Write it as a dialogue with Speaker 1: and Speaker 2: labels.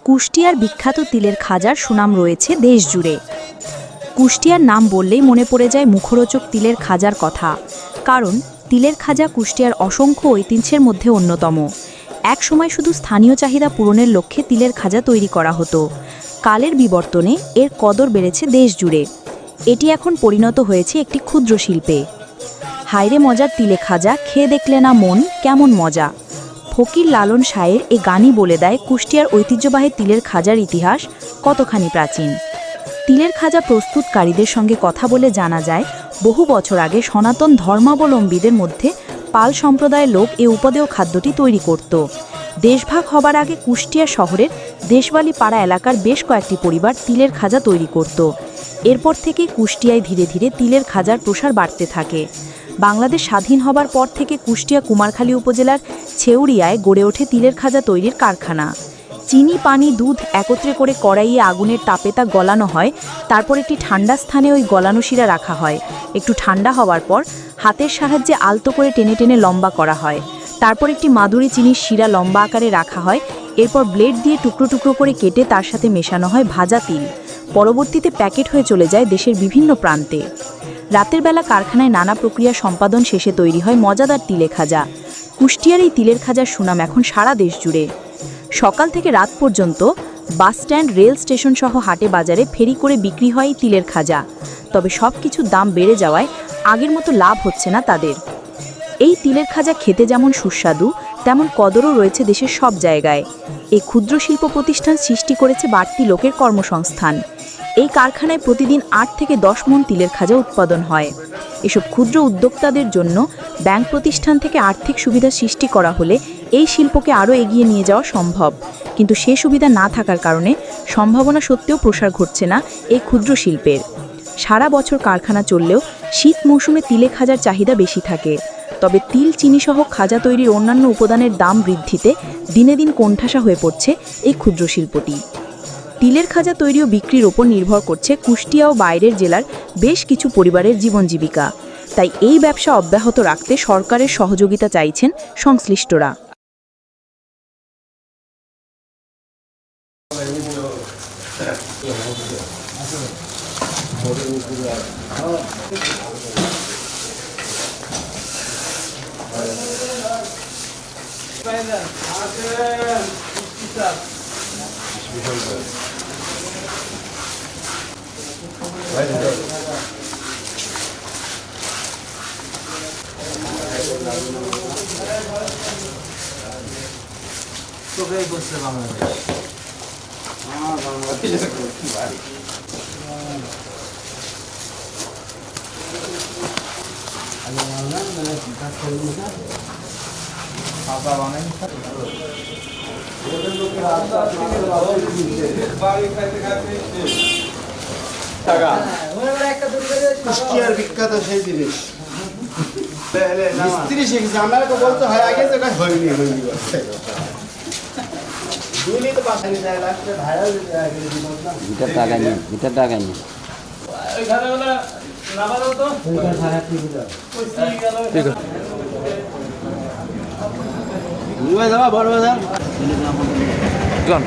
Speaker 1: কুষ্টিয়ার বিখ্যাত তিলের খাজার সুনাম রয়েছে দেশ জুড়ে। কুষ্টিয়ার নাম বললেই মনে পড়ে যায় মুখরোচক তিলের খাজার কথা, কারণ তিলের খাজা কুষ্টিয়ার অসংখ্য ঐতিহ্যের মধ্যে অন্যতম। এক সময় শুধু স্থানীয় চাহিদা পূরণের লক্ষ্যে তিলের খাজা তৈরি করা হতো। কালের বিবর্তনে এর কদর বেড়েছে দেশ জুড়ে। এটি এখন পরিণত হয়েছে একটি ক্ষুদ্র শিল্পে। হায়রে মজার তিলে খাজা, খেয়ে দেখলে না মন কেমন মজা। ফকির লালন শাহের এ গানই বলে দেয় কুষ্টিয়ার ঐতিহ্যবাহী তিলের খাজার ইতিহাস কতখানি প্রাচীন। তিলের খাজা প্রস্তুতকারীদের সঙ্গে কথা বলে জানা যায়, বহু বছর আগে সনাতন ধর্মাবলম্বীদের মধ্যে পাল সম্প্রদায়ের লোক এ উপাদেয় খাদ্যটি তৈরি করত। দেশভাগ হবার আগে কুষ্টিয়া শহরের দেশবালি পাড়া এলাকার বেশ কয়েকটি পরিবার তিলের খাজা তৈরি করত। এরপর থেকে কুষ্টিয়ায় ধীরে ধীরে তিলের খাজার প্রসার বাড়তে থাকে। বাংলাদেশ স্বাধীন হবার পর থেকে কুষ্টিয়া কুমারখালী উপজেলার ছেউরিয়ায় গড়ে ওঠে তিলের খাজা তৈরির কারখানা। চিনি, পানি, দুধ একত্রে করে কড়াইয়ে আগুনের তাপে তা গলানো হয়। তারপর একটি ঠান্ডা স্থানে ওই গলানো শিরা রাখা হয়। একটু ঠান্ডা হওয়ার পর হাতের সাহায্যে আলতো করে টেনে টেনে লম্বা করা হয়। তারপর একটি মাদুরি চিনির শিরা লম্বা আকারে রাখা হয়। এরপর ব্লেড দিয়ে টুকরো টুকরো করে কেটে তার সাথে মেশানো হয় ভাজা তিল। পরবর্তীতে প্যাকেট হয়ে চলে যায় দেশের বিভিন্ন প্রান্তে। রাতের বেলা কারখানায় নানা প্রক্রিয়া সম্পাদন শেষে তৈরি হয় মজাদার তিলে খাজা। কুষ্টিয়ার এই তিলের খাজার সুনাম এখন সারা দেশ জুড়ে। সকাল থেকে রাত পর্যন্ত বাস স্ট্যান্ড, রেল স্টেশন সহ হাটে বাজারে ফেরি করে বিক্রি হয় এই তিলের খাজা। তবে সব কিছুর দাম বেড়ে যাওয়ায় আগের মতো লাভ হচ্ছে না তাদের। এই তিলের খাজা খেতে যেমন সুস্বাদু, তেমন কদরও রয়েছে দেশের সব জায়গায়। এই ক্ষুদ্র শিল্প প্রতিষ্ঠান সৃষ্টি করেছে বাড়তি লোকের কর্মসংস্থান। এই কারখানায় প্রতিদিন ৮ থেকে ১০ মণ তিলের খাজা উৎপাদন হয়। এসব ক্ষুদ্র উদ্যোক্তাদের জন্য ব্যাংক প্রতিষ্ঠান থেকে আর্থিক সুবিধা সৃষ্টি করা হলে এই শিল্পকে আরও এগিয়ে নিয়ে যাওয়া সম্ভব। কিন্তু সে সুবিধা না থাকার কারণে সম্ভাবনা সত্ত্বেও প্রসার ঘটছে না এই ক্ষুদ্র শিল্পের। সারা বছর কারখানা চললেও শীত মৌসুমে তিলে খাজার চাহিদা বেশি থাকে। তবে তিল, চিনিসহ খাজা তৈরির অন্যান্য উপাদানের দাম বৃদ্ধিতে দিনে দিন কোণঠাসা হয়ে পড়ছে এই ক্ষুদ্র শিল্পটি। তিলের খাজা তৈরি ও বিক্রির ওপর নির্ভর করছে কুষ্টিয়া ও বাইরের জেলার বেশ কিছু পরিবারের জীবন জীবিকা। তাই এই ব্যবসা অব্যাহত রাখতে সরকারের সহযোগিতা চাইছেন সংশ্লিষ্টরা।
Speaker 2: কুষ্টিয়ার বিখ্যাত সেই জিনিস মিস্ত্রি শিখেছে। আমরা বলতে হয় আগে যে হয়নি হয়নি দুই তো বাসায় যায় লাগছে ভাইরাল
Speaker 3: মিটার টাকা নেই, মিটার টাকা নেই।
Speaker 2: বড় বাজার
Speaker 3: জন